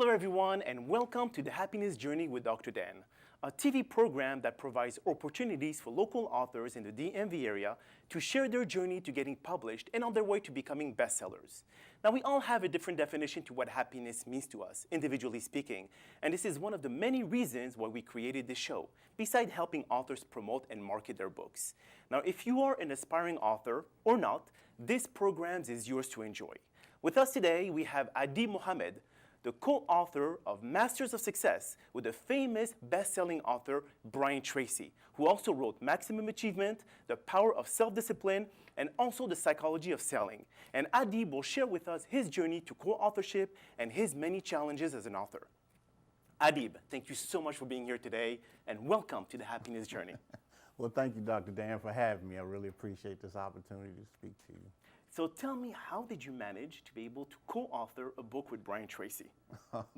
Hello everyone and welcome to the Happiness Journey with Dr. Dan, a TV program that provides opportunities for local authors in the DMV area to share their journey to getting published and on their way to becoming bestsellers. Now we all have a different definition to what happiness means to us, individually speaking, and this is one of the many reasons why we created this show, besides helping authors promote and market their books. Now if you are an aspiring author or not, this program is yours to enjoy. With us today we have Adiyb Muhammad, the co-author of Masters of Success with the famous best-selling author Brian Tracy, who also wrote Maximum Achievement, The Power of Self-Discipline, and also The Psychology of Selling. And Adiyb will share with us his journey to co-authorship and his many challenges as an author. Adiyb, thank you so much for being here today, and welcome to the Happiness Journey. Well, thank you, Dr. Dan, for having me. I really appreciate this opportunity to speak to you. So tell me, how did you manage to be able to co-author a book with Brian Tracy?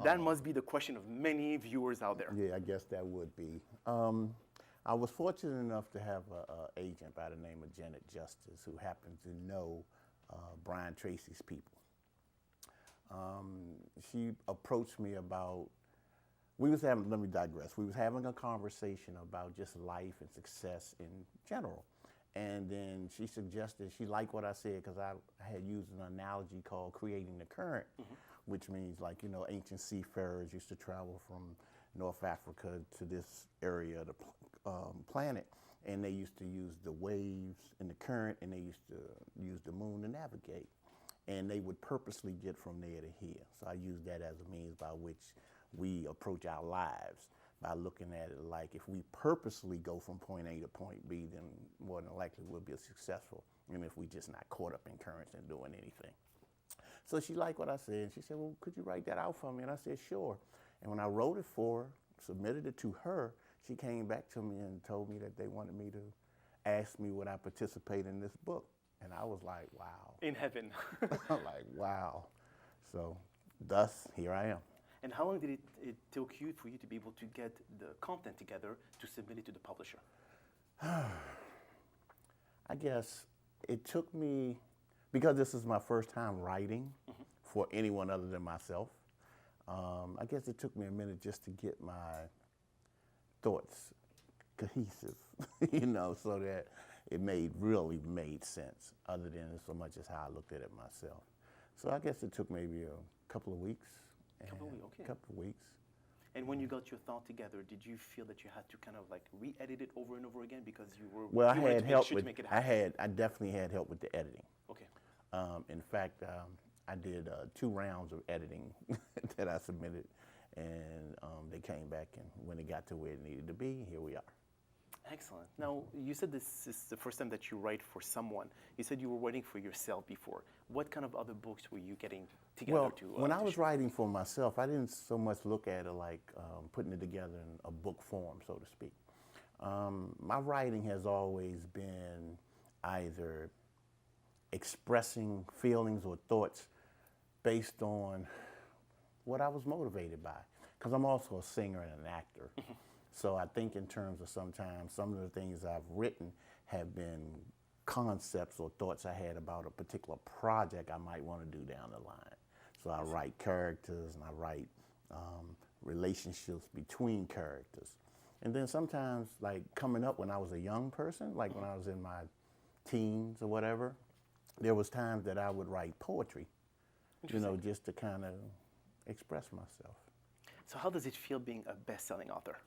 That must be the question of many viewers out there. Yeah, I guess that would be. I was fortunate enough to have an agent by the name of Janet Justice who happened to know Brian Tracy's people. She approached me about, let me digress. We was having a conversation about just life and success in general. And then she suggested, she liked what I said because I had used an analogy called creating the current, which means like, you know, ancient seafarers used to travel from North Africa to this area of the planet, and they used to use the waves and the current, and they used to use the moon to navigate. And they would purposely get from there to here. So I use that as a means by which we approach our lives, by looking at it like if we purposely go from point A to point B, then more than likely we'll be successful, even if we just not caught up in currents and doing anything. So she liked what I said, and she said, well, could you write that out for me? And I said, sure. And when I wrote it for her, submitted it to her, she came back to me and told me that they wanted me to ask me would I participate in this book. And I was like, wow. In heaven. Like, wow. So thus, here I am. And how long did it took you for you to be able to get the content together to submit it to the publisher? I guess it took me, because this is my first time writing for anyone other than myself, I guess it took me a minute just to get my thoughts cohesive, you know, so that it really made sense, other than so much as how I looked at it myself. So I guess it took maybe a couple of weeks. Couple of weeks. And when you got your thought together, did you feel that you had to kind of like re-edit it over and over again because you were? Well, I had help with. I definitely had help with the editing. Okay. In fact, I did 2 rounds of editing that I submitted, and they came back, and when it got to where it needed to be, here we are. Excellent. Now, you said this is the first time that you write for someone. You said you were writing for yourself before. What kind of other books were you getting together to? When I was writing for myself, I didn't so much look at it like putting it together in a book form, so to speak. My writing has always been either expressing feelings or thoughts based on what I was motivated by, because I'm also a singer and an actor. So I think in terms of sometimes some of the things I've written have been concepts or thoughts I had about a particular project I might want to do down the line. So I write characters and I write relationships between characters. And then sometimes, like coming up when I was a young person, like when I was in my teens or whatever, there was times that I would write poetry, you know, just to kind of express myself. So how does it feel being a best-selling author?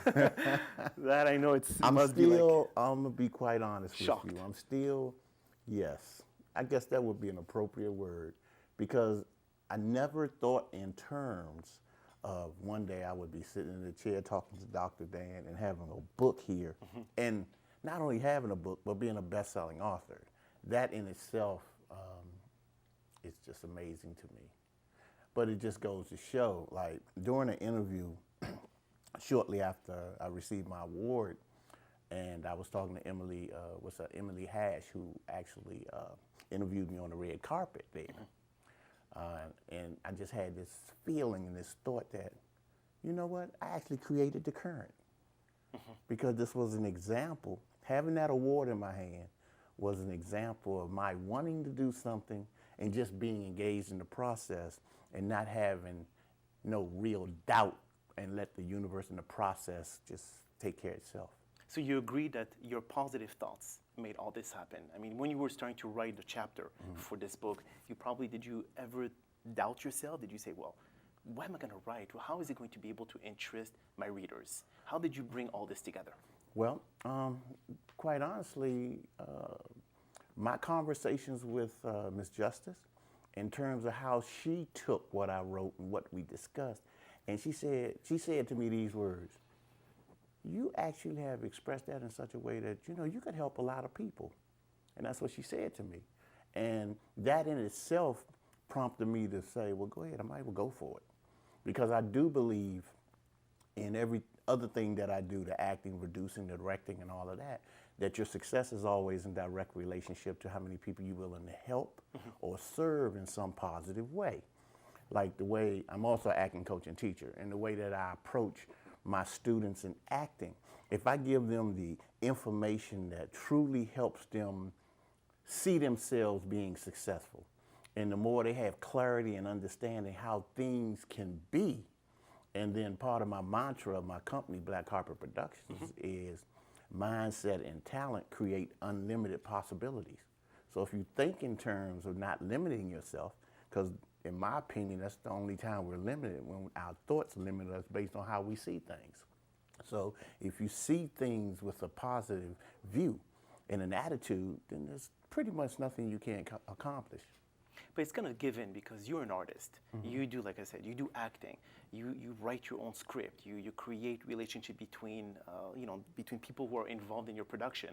That I know I'm gonna be quite honest with you. I'm still, yes. I guess that would be an appropriate word, because I never thought in terms of one day I would be sitting in the chair talking to Dr. Dan and having a book here, and not only having a book, but being a best-selling author. That in itself is just amazing to me. But it just goes to show, like during an interview, shortly after I received my award, and I was talking to Emily Hash, who actually interviewed me on the red carpet there. And I just had this feeling and this thought that, you know what, I actually created the current. Because this was an example, having that award in my hand was an example of my wanting to do something and just being engaged in the process and not having no real doubt and let the universe and the process just take care of itself. So you agree that your positive thoughts made all this happen? I mean, when you were starting to write the chapter for this book, did you ever doubt yourself? Did you say, well, what am I going to write? Well, how is it going to be able to interest my readers? How did you bring all this together? Well, quite honestly, my conversations with Ms. Justice, in terms of how she took what I wrote and what we discussed, and she said to me these words: "You actually have expressed that in such a way that, you know, you could help a lot of people." And that's what she said to me. And that in itself prompted me to say, well, go ahead, I might as well go for it. Because I do believe in every other thing that I do, the acting, producing, the directing, and all of that, that your success is always in direct relationship to how many people you're willing to help or serve in some positive way. Like the way, I'm also an acting coach and teacher, and the way that I approach my students in acting, if I give them the information that truly helps them see themselves being successful, and the more they have clarity and understanding how things can be, and then part of my mantra of my company, Black Carpet Productions, is mindset and talent create unlimited possibilities. So if you think in terms of not limiting yourself, because in my opinion, that's the only time we're limited, when our thoughts limit us based on how we see things. So if you see things with a positive view and an attitude, then there's pretty much nothing you can't accomplish. But it's gonna give in because you're an artist. You do, like I said, you do acting. You write your own script. You create relationship between between people who are involved in your production.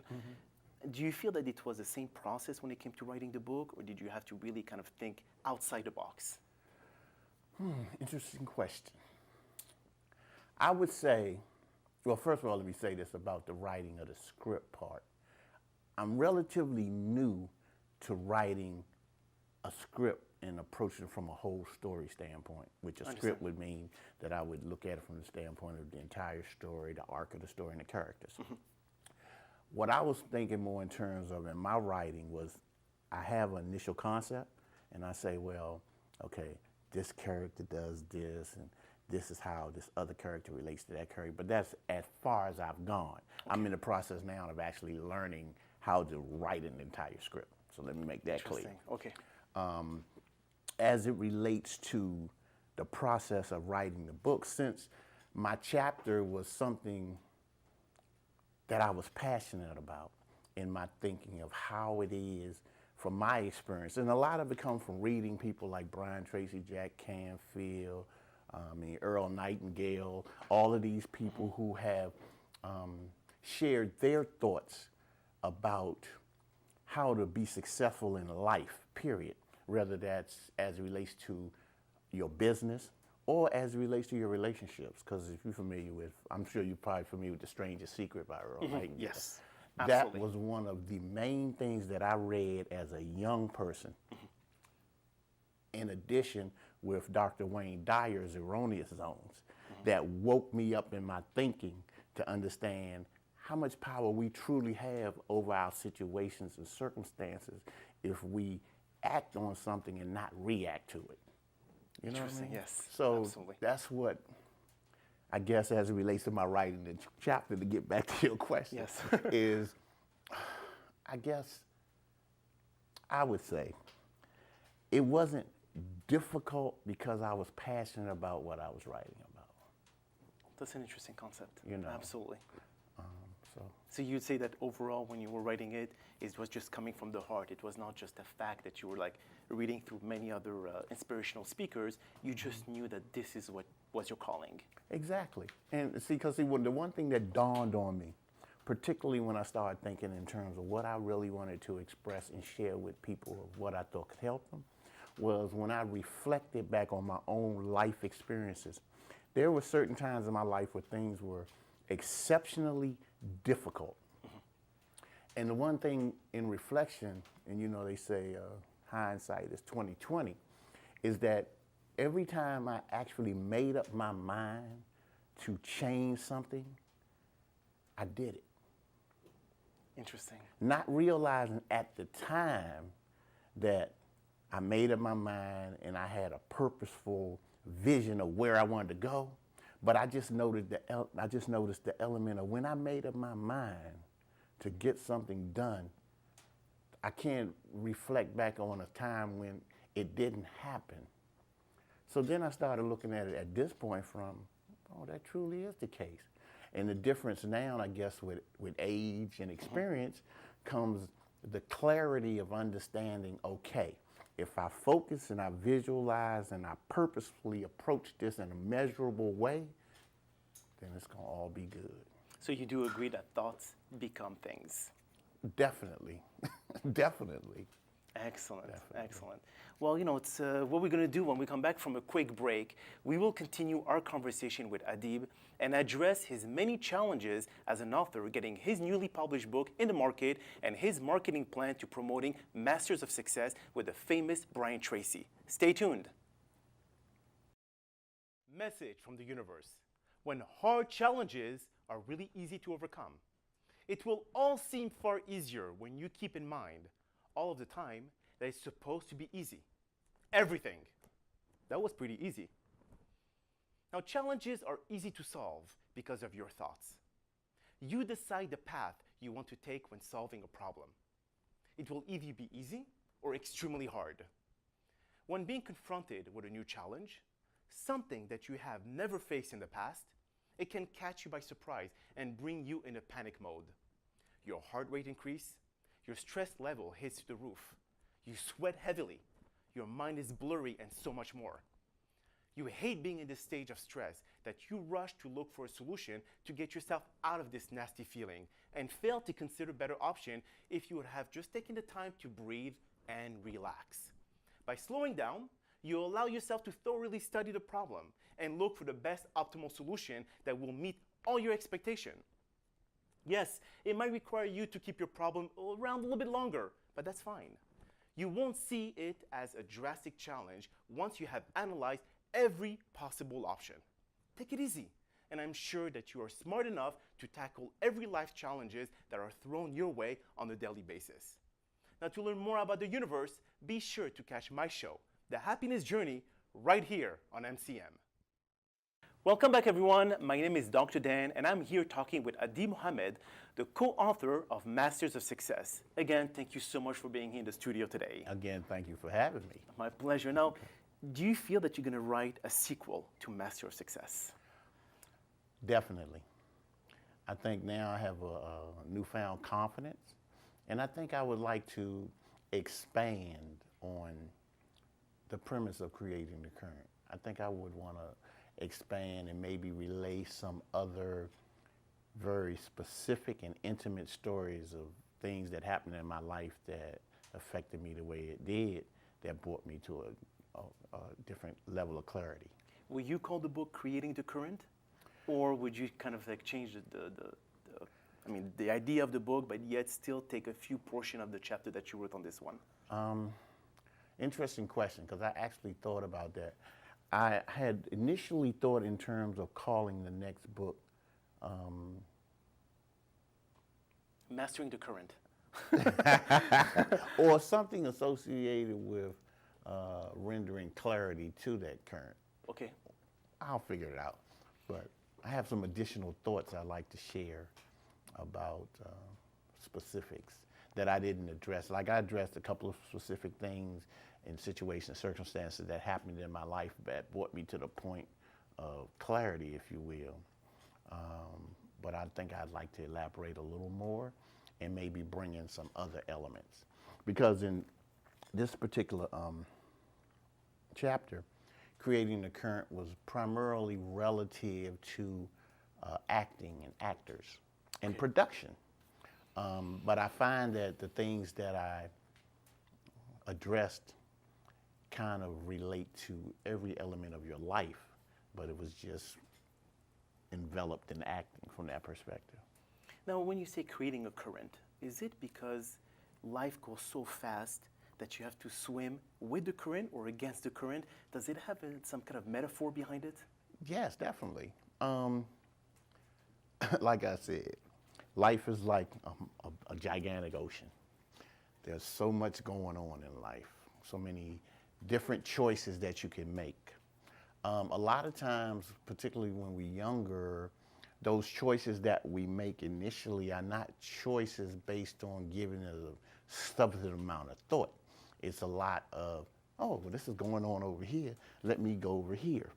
Do you feel that it was the same process when it came to writing the book, or did you have to really kind of think outside the box? Interesting question. I would say, well, first of all, let me say this about the writing of the script part. I'm relatively new to writing a script and approaching it from a whole story standpoint, which a script would mean that I would look at it from the standpoint of the entire story, the arc of the story, and the characters. What I was thinking more in terms of in my writing was, I have an initial concept, and I say, well, okay, this character does this, and this is how this other character relates to that character. But that's as far as I've gone. I'm in the process now of actually learning how to write an entire script. So let me make that clear. Okay. As it relates to the process of writing the book, since my chapter was something that I was passionate about in my thinking of how it is from my experience, and a lot of it comes from reading people like Brian Tracy, Jack Canfield, Earl Nightingale, all of these people who have shared their thoughts about how to be successful in life, period, whether that's as it relates to your business or as it relates to your relationships. Because if you're familiar with, I'm sure you're probably familiar with The Strangest Secret by Earl Nightingale. Yes, that absolutely. was one of the main things that I read as a young person. In addition with Dr. Wayne Dyer's Erroneous Zones, that woke me up in my thinking to understand how much power we truly have over our situations and circumstances if we act on something and not react to it. You know what I mean? Yes. So absolutely. that's what, I guess, as it relates to my writing, the chapter, to get back to your question, Yes. is, I guess, I would say, it wasn't difficult because I was passionate about what I was writing about. That's an interesting concept. You know. Absolutely. So So you'd say that overall, when you were writing it, it was just coming from the heart. It was not just a fact that you were like reading through many other inspirational speakers. You just knew that this is what was your calling. exactly. And see, because the one thing that dawned on me, particularly when I started thinking in terms of what I really wanted to express and share with people of what I thought could help them, was when I reflected back on my own life experiences. There were certain times in my life where things were exceptionally difficult. And the one thing in reflection, and you know they say hindsight is 20/20, is that every time I actually made up my mind to change something, I did it. Interesting. Not realizing at the time that I made up my mind and I had a purposeful vision of where I wanted to go, but I just noticed the element of when I made up my mind to get something done, I can't reflect back on a time when it didn't happen. So then I started looking at it at this point from, oh, that truly is the case. And the difference now, I guess, with age and experience comes the clarity of understanding, okay, if I focus and I visualize and I purposefully approach this in a measurable way, then it's going to all be good. So you do agree that thoughts become things? Definitely. Definitely. Excellent, Definitely. excellent. Well, it's what we're going to do when we come back from a quick break. We will continue our conversation with Adiyb and address his many challenges as an author, getting his newly published book in the market and his marketing plan to promoting Masters of Success with the famous Brian Tracy. Stay tuned. Message from the universe. When hard challenges are really easy to overcome, it will all seem far easier when you keep in mind all of the time that it's supposed to be easy. Everything. That was pretty easy. Now, challenges are easy to solve because of your thoughts. You decide the path you want to take when solving a problem. It will either be easy or extremely hard. When being confronted with a new challenge, something that you have never faced in the past, it can catch you by surprise and bring you in a panic mode. Your heart rate increases, your stress level hits the roof, you sweat heavily, your mind is blurry, and so much more. You hate being in this stage of stress that you rush to look for a solution to get yourself out of this nasty feeling and fail to consider better option if you would have just taken the time to breathe and relax. By slowing down, you allow yourself to thoroughly study the problem and look for the best optimal solution that will meet all your expectations. Yes, it might require you to keep your problem around a little bit longer, but that's fine. You won't see it as a drastic challenge once you have analyzed every possible option. Take it easy, and I'm sure that you are smart enough to tackle every life challenges that are thrown your way on a daily basis. Now, to learn more about the universe, be sure to catch my show, The Happyness Journey, right here on MCM. Welcome back, everyone. My name is Dr. Dan, and I'm here talking with Adiyb Muhammad, the co-author of Masters of Success. Again, thank you so much for being here in the studio today. Again, thank you for having me. My pleasure. Now, do you feel that you're going to write a sequel to Master of Success? Definitely. I think now I have a newfound confidence, and I think I would like to expand on the premise of creating the current. I think I would want to expand and maybe relay some other very specific and intimate stories of things that happened in my life that affected me the way it did, that brought me to a different level of clarity. Will you call the book Creating the Current? Or would you kind of like change the idea of the book, but yet still take a few portion of the chapter that you wrote on this one? Interesting question, because I actually thought about that. I had initially thought in terms of calling the next book Mastering the Current. or something associated with rendering clarity to that current. Okay. I'll figure it out. But I have some additional thoughts I'd like to share about specifics that I didn't address. Like, I addressed a couple of specific things in situations, circumstances that happened in my life that brought me to the point of clarity, if you will. But I think I'd like to elaborate a little more and maybe bring in some other elements. Because in this particular chapter, Creating the Current was primarily relative to acting and actors and production. But I find that the things that I addressed kind of relate to every element of your life, but it was just enveloped in acting from that perspective. Now, when you say creating a current, is it because life goes so fast that you have to swim with the current or against the current? Does it have some kind of metaphor behind it? Yes, definitely. Like I said, life is like a gigantic ocean. There's so much going on in life, so many different choices that you can make. A lot of times, particularly when we're younger, those choices that we make initially are not choices based on giving it a substantive amount of thought. It's a lot of, oh, well, this is going on over here. Let me go over here.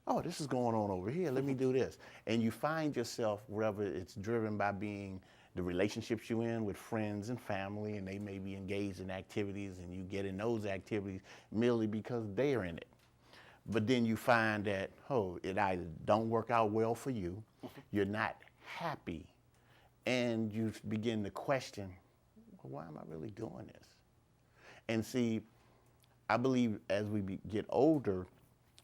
Oh, this is going on over here. Let me do this. And you find yourself, whether it's driven by being the relationships you're in with friends and family, and they may be engaged in activities, and you get in those activities merely because they're in it. But then you find that, oh, it either don't work out well for you, you're not happy, and you begin to question, well, why am I really doing this? And see, I believe as we get older,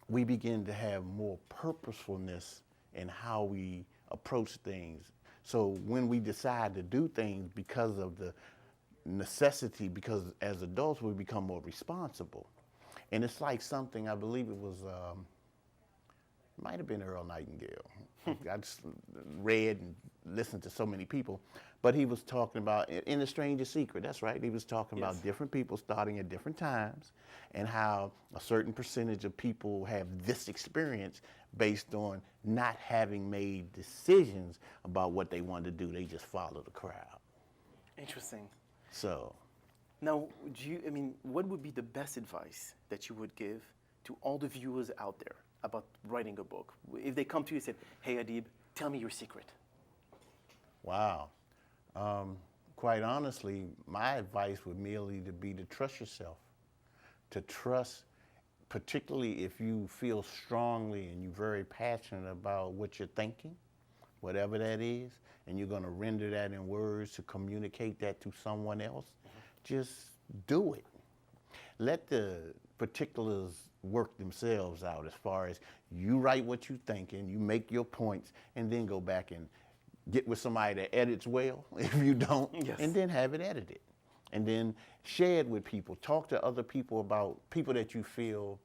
we begin to have more purposefulness in how we approach things. So when we decide to do things because of the necessity, because as adults we become more responsible. And it's like something, I believe it was, might have been Earl Nightingale. I just read and listened to so many people, but he was talking about, in The Stranger's Secret, that's right, he was talking about different people starting at different times and how a certain percentage of people have this experience based on not having made decisions about what they wanted to do. They just follow the crowd. Interesting. So. Now, what would be the best advice that you would give to all the viewers out there about writing a book? If they come to you and say, hey, Adiyb, tell me your secret. Wow. Quite honestly, my advice would merely be to trust yourself, to trust, particularly if you feel strongly and you're very passionate about what you're thinking, whatever that is, and you're going to render that in words to communicate that to someone else. Just do it. Let the particulars work themselves out as far as you write what you're thinking, you make your points, and then go back and get with somebody that edits well, if you don't, and then have it edited. And then share it with people. Talk to other people about people that you feel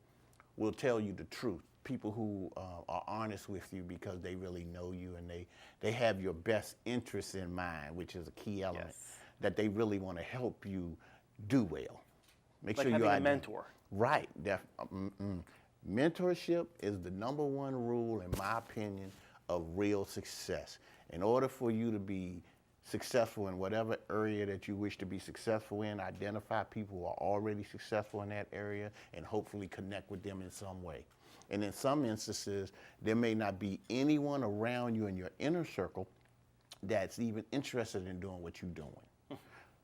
will tell you the truth. People who are honest with you because they really know you and they have your best interests in mind, which is a key element. That they really want to help you do well. Make like sure having you a mentor. Right. Mentorship is the #1 rule, in my opinion, of real success. In order for you to be successful in whatever area that you wish to be successful in, identify people who are already successful in that area and hopefully connect with them in some way. And in some instances, there may not be anyone around you in your inner circle that's even interested in doing what you're doing.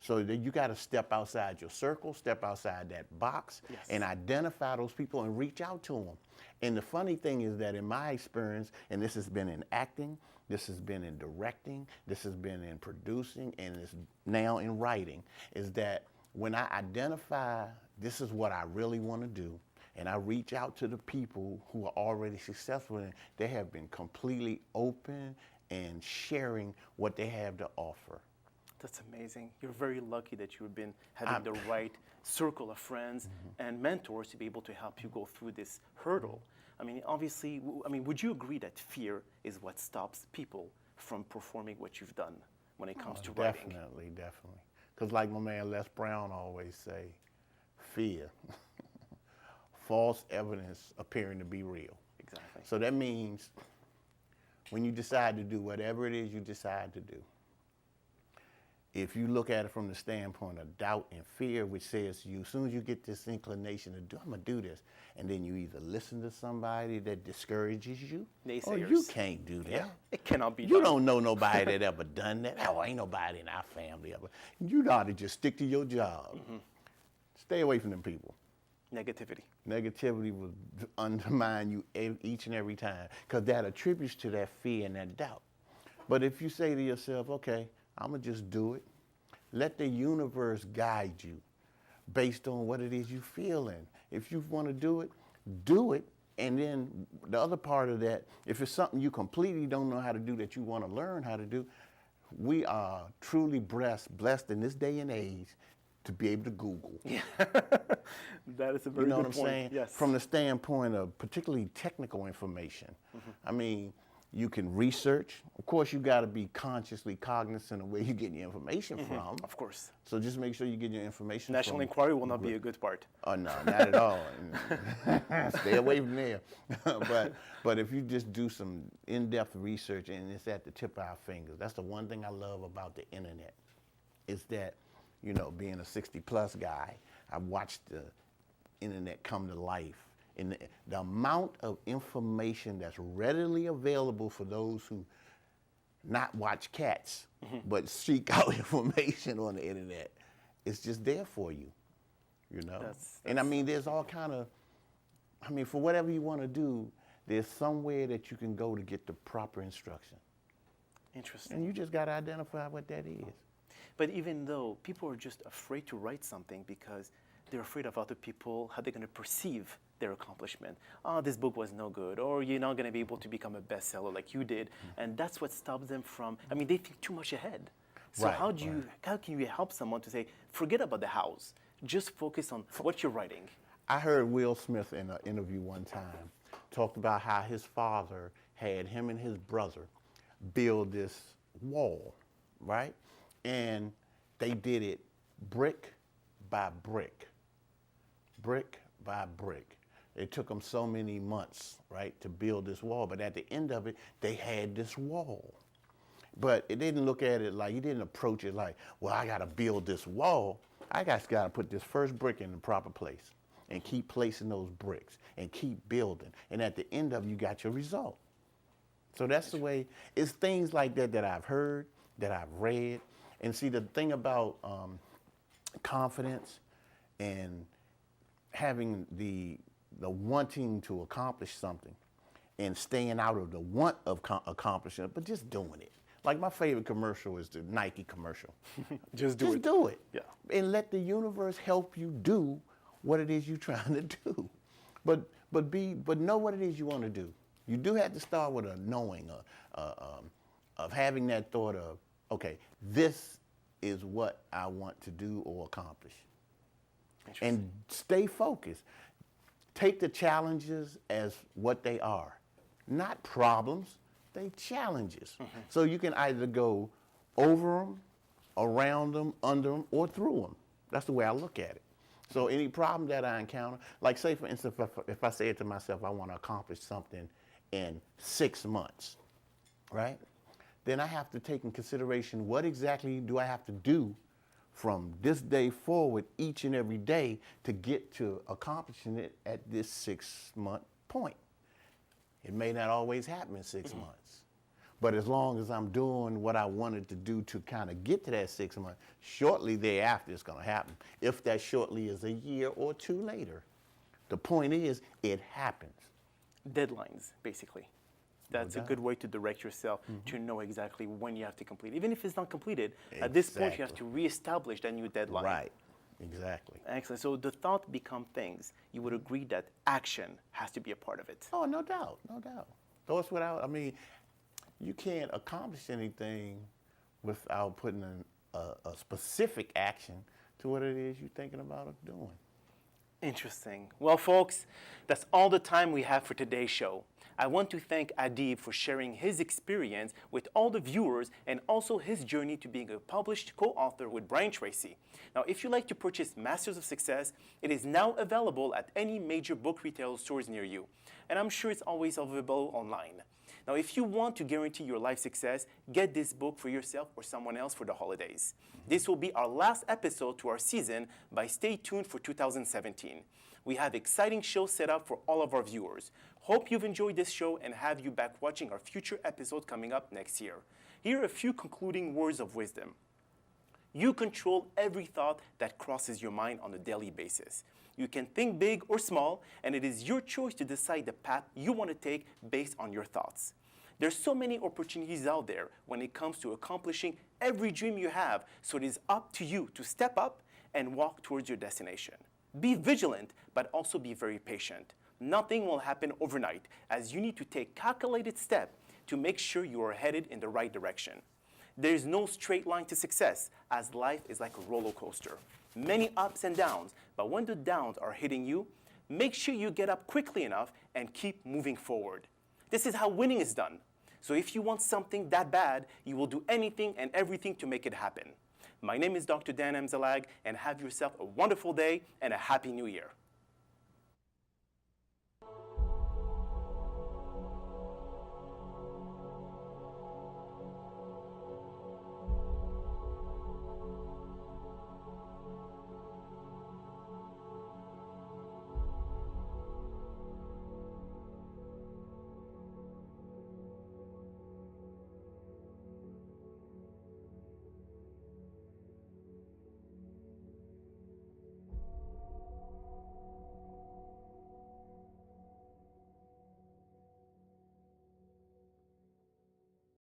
So you got to step outside your circle, step outside that box, and identify those people and reach out to them. And the funny thing is that in my experience, and this has been in acting, this has been in directing, this has been in producing, and it's now in writing, is that when I identify this is what I really want to do, and I reach out to the people who are already successful, and they have been completely open and sharing what they have to offer. That's amazing. You're very lucky that you've been having the right circle of friends and mentors to be able to help you go through this hurdle. I mean, obviously, would you agree that fear is what stops people from performing what you've done when it comes to writing? Definitely. Because like my man Les Brown always say, fear, false evidence appearing to be real. Exactly. So that means when you decide to do whatever it is you decide to do, if you look at it from the standpoint of doubt and fear, which says to you, as soon as you get this inclination to do, I'm going to do this, and then you either listen to somebody that discourages you, or you can't do that. Yeah, it cannot be done. You don't know nobody that ever done that. Oh, ain't nobody in our family ever. You ought to just stick to your job. Stay away from them people. Negativity. Negativity will undermine you each and every time, because that attributes to that fear and that doubt. But if you say to yourself, okay, I'm going to just do it. Let the universe guide you based on what it is you feel in. If you want to do it. And then the other part of that, if it's something you completely don't know how to do that you want to learn how to do, we are truly blessed in this day and age to be able to Google. Yeah. That is a very good point. You know what I'm saying? Yes. From the standpoint of particularly technical information. I mean, You can research. Of course, you got to be consciously cognizant of where you're getting your information from. Of course. So just make sure you get your information National from. Enquiry will not be a good part. Oh, no, not at all. Stay away from there. but if you just do some in-depth research, and it's at the tip of our fingers. That's the one thing I love about the internet, is that, you know, being a 60-plus guy, I watched the internet come to life. And the amount of information that's readily available for those who not watch cats, but seek out information on the internet, it's just there for you, you know? And I mean, there's all kind of, I mean, for whatever you want to do, there's somewhere that you can go to get the proper instruction. Interesting. And you just got to identify what that is. But even though people are just afraid to write something because they're afraid of other people, how they're going to perceive their accomplishment. Oh, this book was no good, or you're not going to be able to become a bestseller like you did. And that's what stops them from, I mean, they think too much ahead. So Right, how can you help someone to say, forget about the hows, just focus on what you're writing? I heard Will Smith in an interview one time talked about how his father had him and his brother build this wall, right? And they did it brick by brick by brick. It took them so many months, right, to build this wall. But at the end of it, they had this wall. But it didn't look at it like, he didn't approach it like, well, I got to build this wall. I got to put this first brick in the proper place and keep placing those bricks and keep building. And at the end of it, you got your result. So that's the way, it's things like that that I've heard, that I've read. And see, the thing about confidence and having the wanting to accomplish something and staying out of the want of accomplishing it, but just doing it. Like my favorite commercial is the Nike commercial. Just do it. Yeah. And let the universe help you do what it is you're trying to do. But know what it is you want to do. You do have to start with a knowing of having that thought of, okay, this is what I want to do or accomplish. And stay focused. Take the challenges as what they are, not problems, they challenges. So you can either go over them, around them, under them, or through them. That's the way I look at it. So any problem that I encounter, like say for instance, if I say to myself, I want to accomplish something in 6 months, right? Then I have to take in consideration what exactly do I have to do from this day forward each and every day to get to accomplishing it at this 6-month point. It may not always happen in 6 months, but as long as I'm doing what I wanted to do to kind of get to that 6 months, shortly thereafter it's going to happen. If that shortly is a year or two later, the point is it happens. Deadlines, basically. That's a good way to direct yourself to know exactly when you have to complete. Even if it's not completed, at this point you have to reestablish that new deadline. Right, exactly. Excellent. So the thought become things. You would agree that action has to be a part of it. Oh, no doubt, no doubt. Thoughts without, I mean, you can't accomplish anything without putting a specific action to what it is you're thinking about doing. Interesting. Well, folks, that's all the time we have for today's show. I want to thank Adiyb for sharing his experience with all the viewers and also his journey to being a published co-author with Brian Tracy. Now, if you'd like to purchase Masters of Success, it is now available at any major book retail stores near you. And I'm sure it's always available online. Now, if you want to guarantee your life success, get this book for yourself or someone else for the holidays. This will be our last episode to our season, but stay tuned for 2017. We have exciting shows set up for all of our viewers. Hope you've enjoyed this show and have you back watching our future episodes coming up next year. Here are a few concluding words of wisdom. You control every thought that crosses your mind on a daily basis. You can think big or small, and it is your choice to decide the path you want to take based on your thoughts. There's so many opportunities out there when it comes to accomplishing every dream you have, so it is up to you to step up and walk towards your destination. Be vigilant, but also be very patient. Nothing will happen overnight, as you need to take calculated steps to make sure you are headed in the right direction. There is no straight line to success, as life is like a roller coaster. Many ups and downs, but when the downs are hitting you, make sure you get up quickly enough and keep moving forward. This is how winning is done. So if you want something that bad, you will do anything and everything to make it happen. My name is Dr. Dan Amzalag, and have yourself a wonderful day and a Happy New Year.